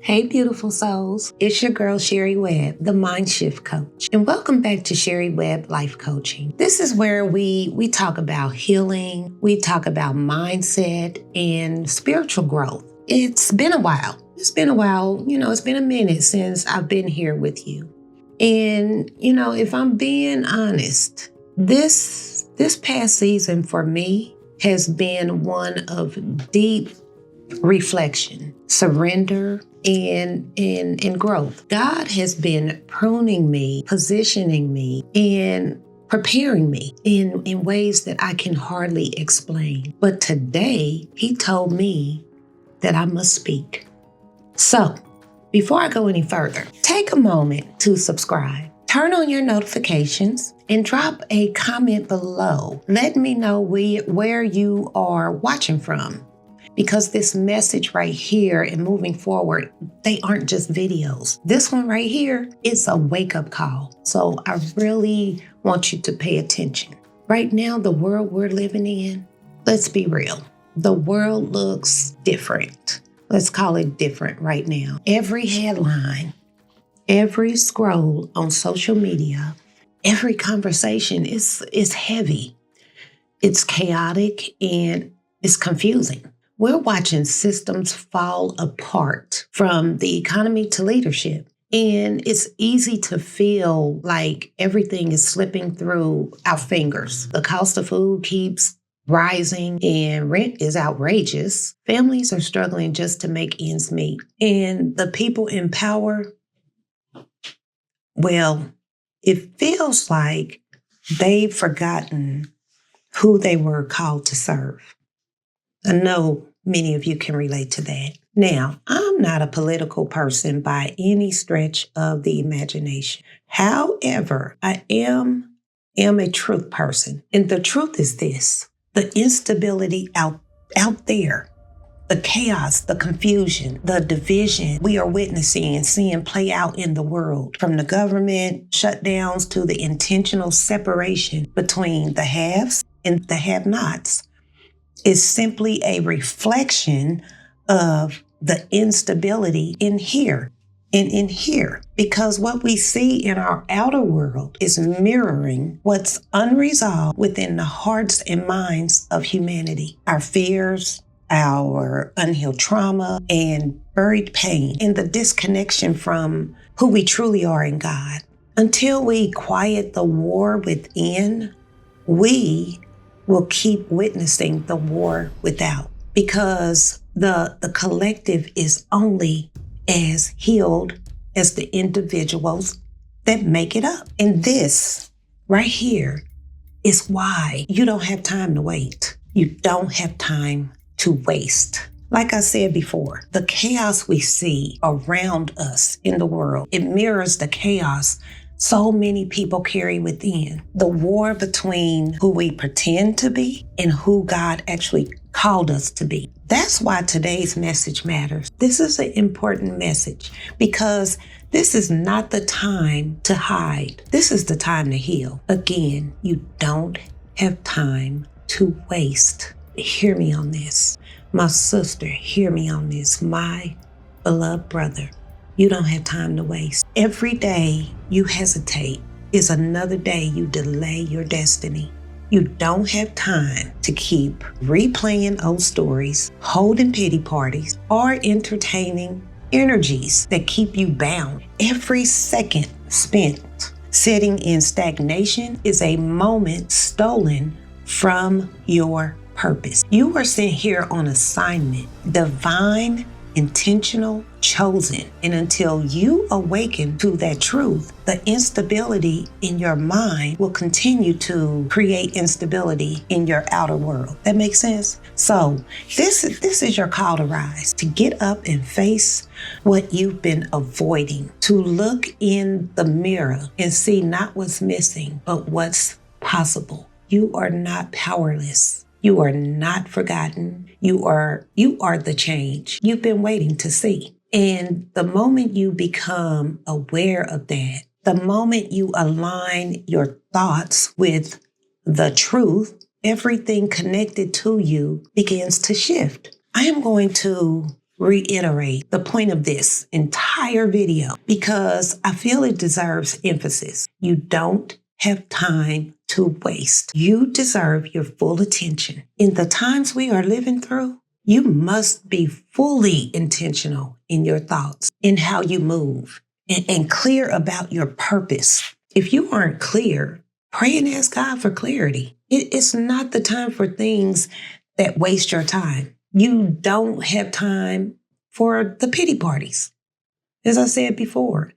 Hey, beautiful souls. It's your girl, Sherre Webb, the Mindshift Coach. And welcome back to Sherre Webb Life Coaching. This is where we talk about healing, we talk about mindset and spiritual growth. It's been a while. It's been a minute since I've been here with you. And, if I'm being honest, this past season for me has been one of deep reflection, surrender, and growth. God has been pruning me, positioning me, and preparing me in ways that I can hardly explain. But today, He told me that I must speak. So, before I go any further, take a moment to subscribe. Turn on your notifications and drop a comment below. Let me know where you are watching from. Because this message right here and moving forward, they aren't just videos. This one right here is a wake-up call. So I really want you to pay attention. Right now, the world we're living in, let's be real. The world looks different. Let's call it different right now. Every headline, every scroll on social media, every conversation is heavy. It's chaotic and it's confusing. We're watching systems fall apart, from the economy to leadership. And it's easy to feel like everything is slipping through our fingers. The cost of food keeps rising and rent is outrageous. Families are struggling just to make ends meet. And the people in power, well, it feels like they've forgotten who they were called to serve. I know many of you can relate to that. Now, I'm not a political person by any stretch of the imagination. However, I am a truth person. And the truth is this: the instability out there, the chaos, the confusion, the division we are witnessing and seeing play out in the world, from the government shutdowns to the intentional separation between the haves and the have-nots, is simply a reflection of the instability in here and in here. Because what we see in our outer world is mirroring what's unresolved within the hearts and minds of humanity. Our fears, our unhealed trauma, and buried pain, and the disconnection from who we truly are in God. Until we quiet the war within, we will keep witnessing the war without, because the collective is only as healed as the individuals that make it up. And this right here is why you don't have time to wait. You don't have time to waste. Like I said before, the chaos we see around us in the world, it mirrors the chaos so many people carry within. The war between who we pretend to be and who God actually called us to be. That's why today's message matters. This is an important message because this is not the time to hide. This is the time to heal. Again, you don't have time to waste. Hear me on this. My sister, hear me on this. My beloved brother. You don't have time to waste. Every day you hesitate is another day you delay your destiny. You don't have time to keep replaying old stories, holding pity parties, or entertaining energies that keep you bound. Every second spent sitting in stagnation is a moment stolen from your purpose. You are sent here on assignment, divine, intentional, chosen. And until you awaken to that truth, the instability in your mind will continue to create instability in your outer world. That makes sense? So this is your call to rise, to get up and face what you've been avoiding, to look in the mirror and see not what's missing, but what's possible. You are not powerless. You are not forgotten. You are the change you've been waiting to see. And the moment you become aware of that, the moment you align your thoughts with the truth, everything connected to you begins to shift. I am going to reiterate the point of this entire video because I feel it deserves emphasis. You don't have time to waste. You deserve your full attention. In the times we are living through, you must be fully intentional in your thoughts, in how you move, and clear about your purpose. If you aren't clear, pray and ask God for clarity. It's not the time for things that waste your time. You don't have time for the pity parties, as I said before.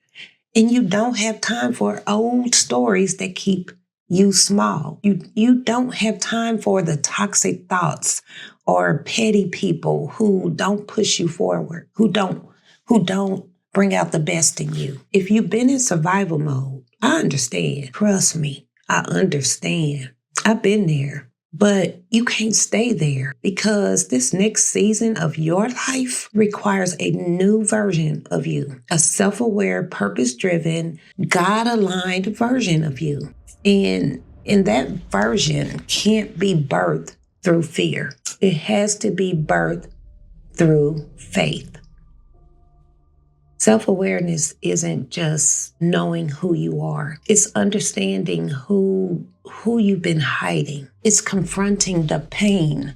And you don't have time for old stories that keep you small. You don't have time for the toxic thoughts or petty people who don't push you forward, who don't bring out the best in you. If you've been in survival mode, I understand. Trust me, I understand. I've been there. But you can't stay there because this next season of your life requires a new version of you, a self-aware, purpose-driven, God-aligned version of you. And that version can't be birthed through fear. It has to be birthed through faith. Self-awareness isn't just knowing who you are. It's understanding who you've been hiding. It's confronting the pain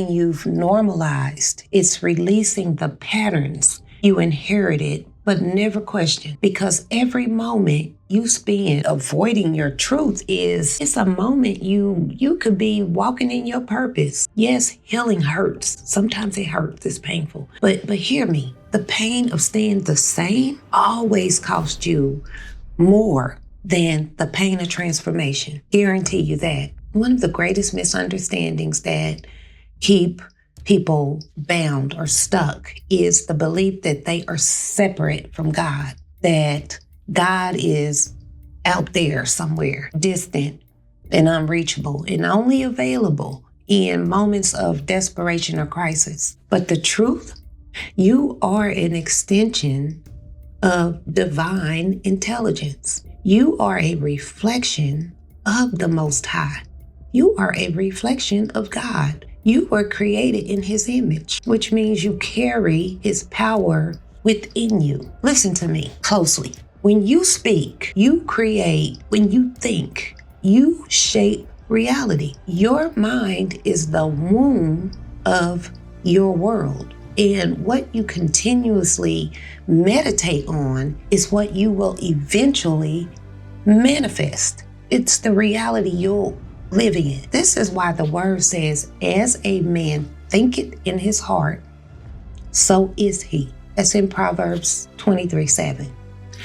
you've normalized. It's releasing the patterns you inherited but never questioned. Because every moment you spend avoiding your truth it's a moment you could be walking in your purpose. Yes, healing hurts. Sometimes it hurts. It's painful. But hear me. The pain of staying the same always costs you more than the pain of transformation. Guarantee you that. One of the greatest misunderstandings that keep people bound or stuck is the belief that they are separate from God, that God is out there somewhere, distant and unreachable and only available in moments of desperation or crisis. But the truth, you are an extension of divine intelligence. You are a reflection of the Most High. You are a reflection of God. You were created in His image, which means you carry His power within you. Listen to me closely. When you speak, you create. When you think, you shape reality. Your mind is the womb of your world. And what you continuously meditate on is what you will eventually manifest. It's the reality you'll live in. This is why the word says, as a man thinketh in his heart, so is he. That's in Proverbs 23:7.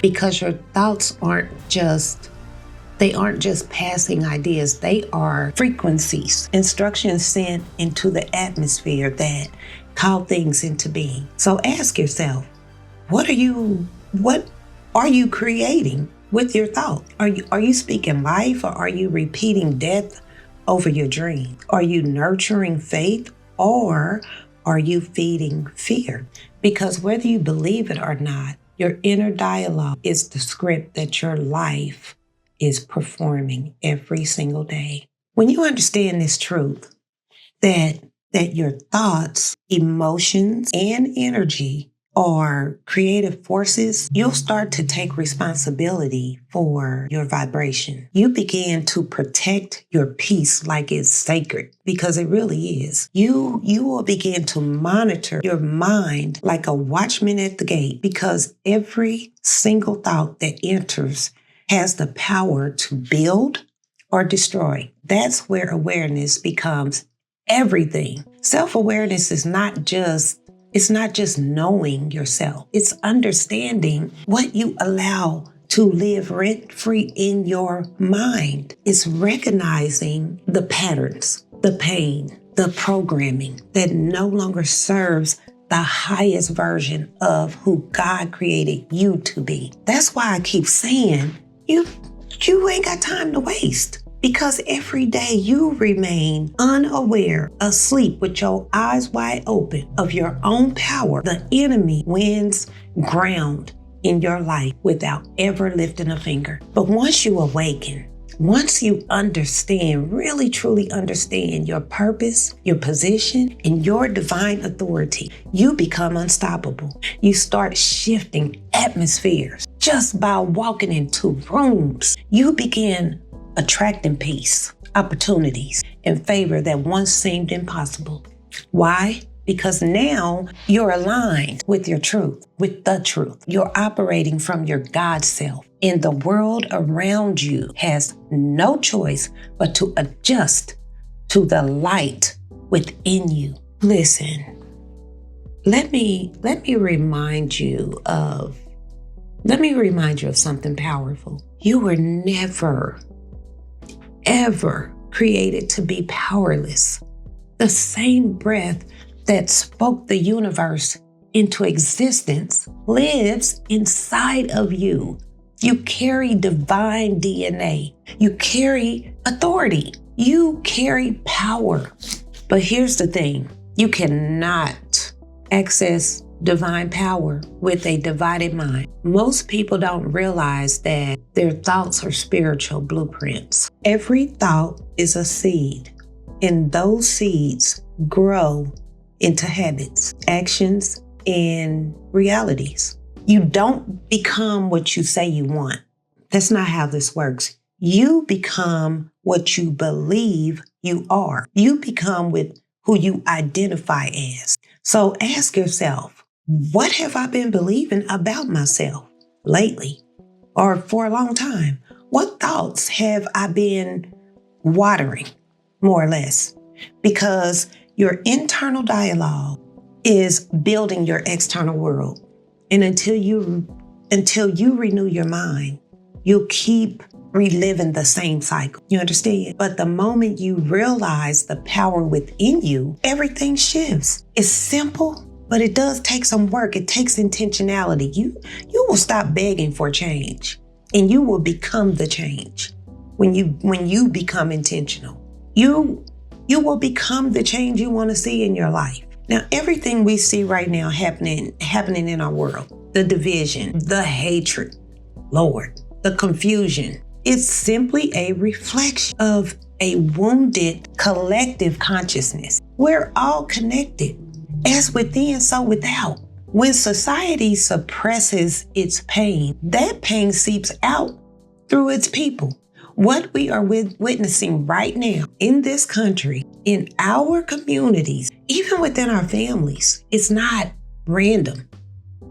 Because your thoughts aren't just passing ideas. They are frequencies, instructions sent into the atmosphere that call things into being. So ask yourself, what are you creating with your thought? Are you speaking life, or are you repeating death over your dream? Are you nurturing faith, or are you feeding fear? Because whether you believe it or not, your inner dialogue is the script that your life is performing every single day. When you understand this truth, that your thoughts, emotions, and energy are creative forces, you'll start to take responsibility for your vibration. You begin to protect your peace like it's sacred, because it really is. You will begin to monitor your mind like a watchman at the gate, because every single thought that enters has the power to build or destroy. That's where awareness becomes everything. Self-awareness is not just knowing yourself. It's understanding what you allow to live rent-free in your mind. It's recognizing the patterns, the pain, the programming that no longer serves the highest version of who God created you to be. That's why I keep saying you ain't got time to waste. Because every day you remain unaware, asleep with your eyes wide open of your own power, the enemy wins ground in your life without ever lifting a finger. But once you awaken, Once you understand, really truly understand your purpose, your position, and your divine authority, you become unstoppable. You start shifting atmospheres just by walking into rooms. You begin attracting peace, opportunities, and favor that once seemed impossible. Why? Because now you're aligned with your truth, with the truth. You're operating from your God self. And the world around you has no choice but to adjust to the light within you. Listen, let me remind you of something powerful. You were never, ever created to be powerless. The same breath that spoke the universe into existence lives inside of you. You carry divine DNA. You carry authority. You carry power. But here's the thing. You cannot access divine power with a divided mind. Most people don't realize that their thoughts are spiritual blueprints. Every thought is a seed, and those seeds grow into habits, actions, and realities. You don't become what you say you want. That's not how this works. You become what you believe you are. You become with who you identify as. So ask yourself, what have I been believing about myself lately or for a long time? What thoughts have I been watering, more or less? Because your internal dialogue is building your external world. And until you renew your mind, you'll keep reliving the same cycle. You understand? But the moment you realize the power within you, everything shifts. It's simple, but it does take some work. It takes intentionality. You will stop begging for change, and you will become the change. When you become intentional, you will become the change you want to see in your life. Now, everything we see right now happening in our world, the division, the hatred, Lord, the confusion, it's simply a reflection of a wounded collective consciousness. We're all connected, as within, so without. When society suppresses its pain, that pain seeps out through its people. What we are witnessing right now in this country, in our communities, even within our families, it's not random.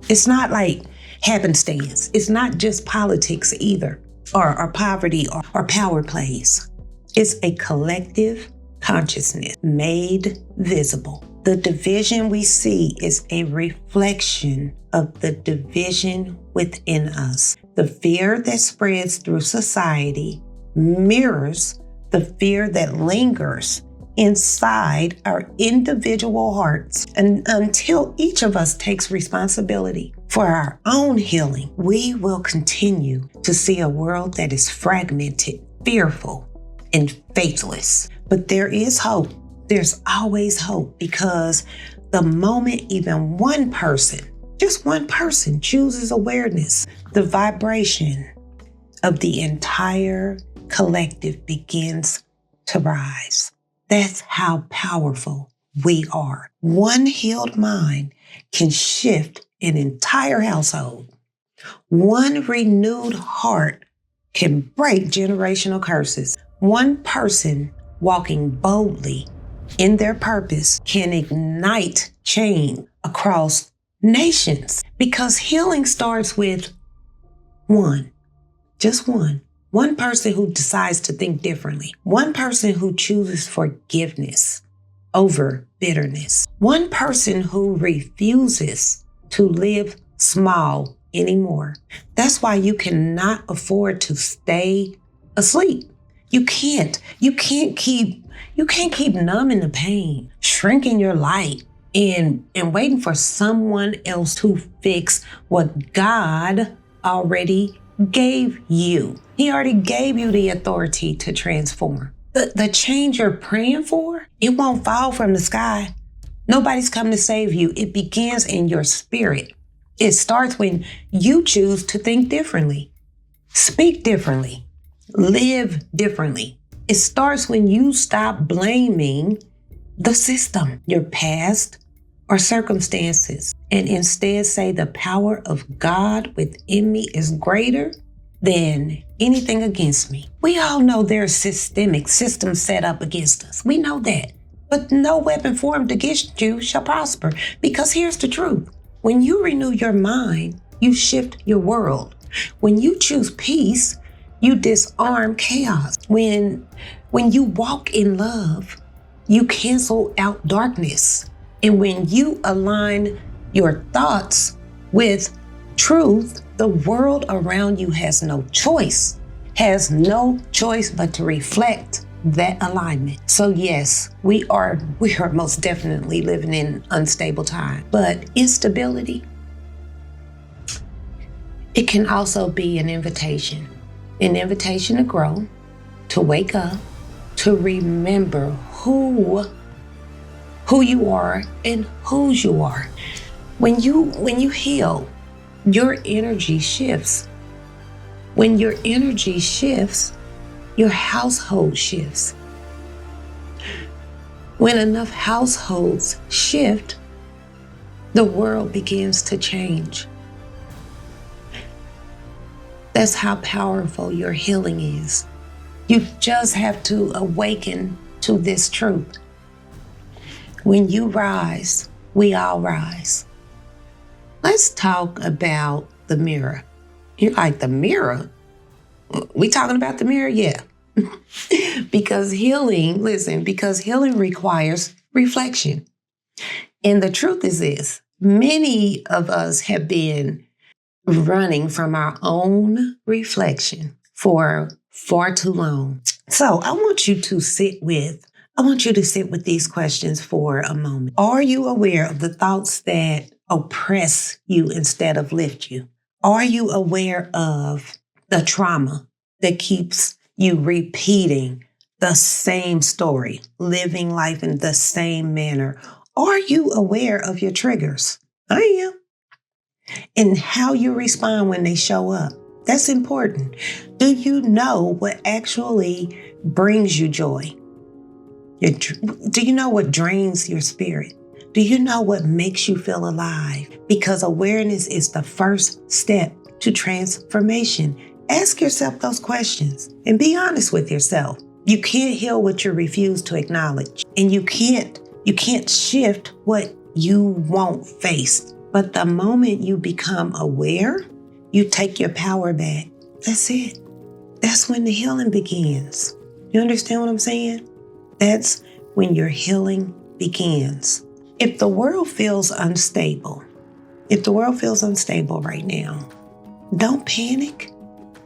It's not like happenstance. It's not just politics either, or poverty or power plays. It's a collective consciousness made visible. The division we see is a reflection of the division within us. The fear that spreads through society mirrors the fear that lingers inside our individual hearts. And until each of us takes responsibility for our own healing, we will continue to see a world that is fragmented, fearful, and faithless. But there is hope. There's always hope, because the moment even one person, just one person, chooses awareness, the vibration of the entire collective begins to rise. That's how powerful we are. One healed mind can shift an entire household. One renewed heart can break generational curses. One person walking boldly in their purpose can ignite change across nations, because healing starts with one, just one. One person who decides to think differently. One person who chooses forgiveness over bitterness. One person who refuses to live small anymore. That's why you cannot afford to stay asleep. You can't keep numbing the pain, shrinking your light, and waiting for someone else to fix what God already gave you. He already gave you the authority to transform. The change you're praying for, it won't fall from the sky. Nobody's coming to save you. It begins in your spirit. It starts when you choose to think differently, speak differently, Live differently. It starts when you stop blaming the system, your past, or circumstances, and instead say the power of God within me is greater than anything against me. We all know there's systemic systems set up against us. We know that. But no weapon formed against you shall prosper. Because here's the truth. When you renew your mind, you shift your world. When you choose peace, you disarm chaos. When you walk in love, you cancel out darkness. And when you align your thoughts with truth, the world around you has no choice but to reflect that alignment. So yes, we are most definitely living in unstable times. But instability, it can also be an invitation to grow, to wake up, to remember who you are and whose you are. When you heal, your energy shifts. When your energy shifts, your household shifts. When enough households shift, the world begins to change. That's how powerful your healing is. You just have to awaken to this truth. When you rise, we all rise. Let's talk about the mirror. You're like, the mirror? We talking about the mirror? Yeah. because healing requires reflection. And the truth is this, many of us have been running from our own reflection for far too long. So I want you to sit with these questions for a moment. Are you aware of the thoughts that oppress you instead of lift you? Are you aware of the trauma that keeps you repeating the same story, living life in the same manner? Are you aware of your triggers? I am. And how you respond when they show up. That's important. Do you know what actually brings you joy? Do you know what drains your spirit? Do you know what makes you feel alive? Because awareness is the first step to transformation. Ask yourself those questions and be honest with yourself. You can't heal what you refuse to acknowledge. And you can't shift what you won't face. But the moment you become aware, you take your power back. That's it. That's when the healing begins. You understand what I'm saying? That's when your healing begins. If the world feels unstable right now, don't panic.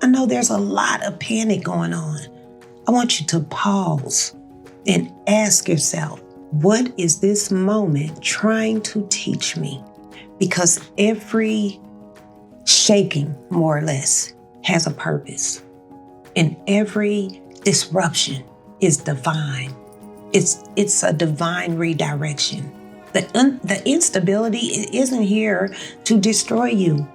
I know there's a lot of panic going on. I want you to pause and ask yourself, what is this moment trying to teach me? Because every shaking, more or less, has a purpose. And every disruption is divine. It's a divine redirection. The instability isn't here to destroy you.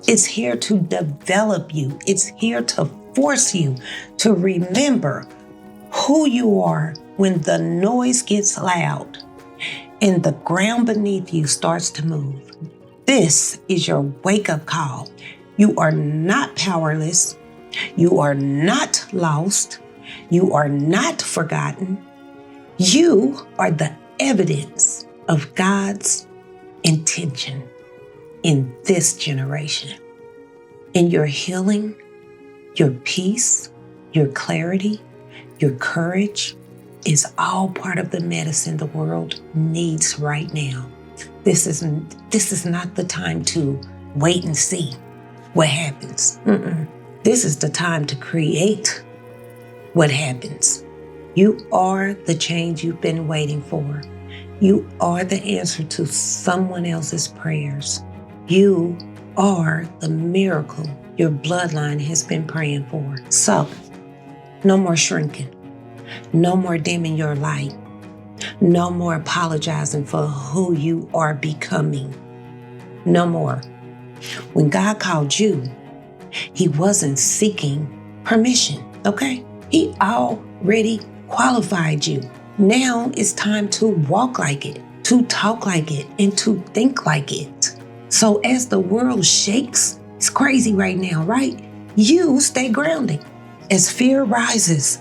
It's here to develop you. It's here to force you to remember who you are when the noise gets loud and the ground beneath you starts to move. This is your wake-up call. You are not powerless. You are not lost. You are not forgotten. You are the evidence of God's intention in this generation. And your healing, your peace, your clarity, your courage is all part of the medicine the world needs right now. This is not the time to wait and see what happens. This is the time to create what happens. You are the change you've been waiting for. You are the answer to someone else's prayers. You are the miracle your bloodline has been praying for. So, no more shrinking. No more dimming your light. No more apologizing for who you are becoming. No more. When God called you, He wasn't seeking permission, okay? He already qualified you. Now it's time to walk like it, to talk like it, and to think like it. So as the world shakes, it's crazy right now, right? You stay grounded. As fear rises,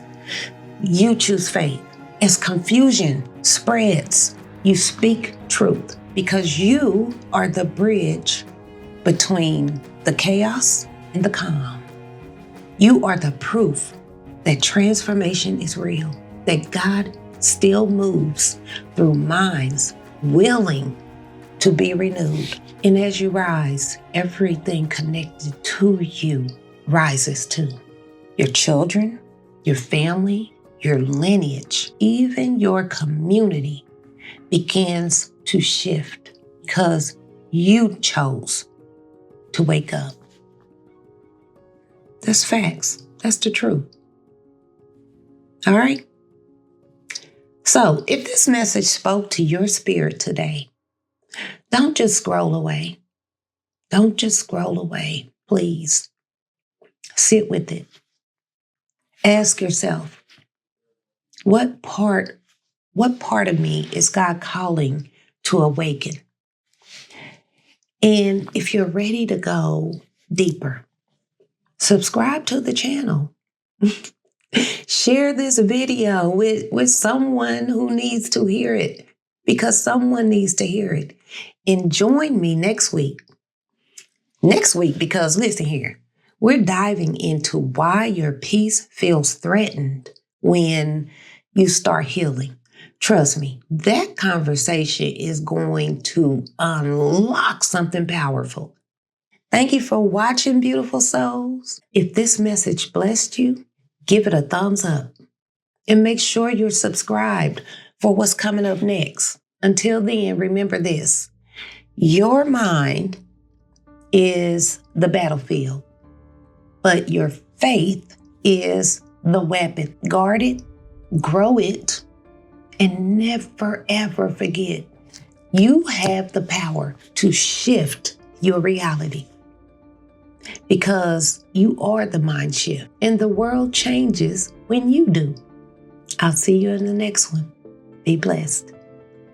you choose faith. As confusion spreads, you speak truth because you are the bridge between the chaos and the calm. You are the proof that transformation is real, that God still moves through minds willing to be renewed. And as you rise, everything connected to you rises too. Your children, your family, your lineage, even your community begins to shift because you chose to wake up. That's facts. That's the truth. All right? So if this message spoke to your spirit today, don't just scroll away. Don't just scroll away. Please sit with it. Ask yourself, what part of me is God calling to awaken? And if you're ready to go deeper, subscribe to the channel. Share this video with someone who needs to hear it, because someone needs to hear it. And join me next week. Because listen here, we're diving into why your peace feels threatened when you start healing. Trust me, that conversation is going to unlock something powerful. Thank you for watching, beautiful souls. If this message blessed you, give it a thumbs up and make sure you're subscribed for what's coming up next. Until then, remember this: your mind is the battlefield, but your faith is the weapon. Guard it, grow it, and never, ever forget, you have the power to shift your reality, because you are the mind shift, and the world changes when you do. I'll see you in the next one. Be blessed.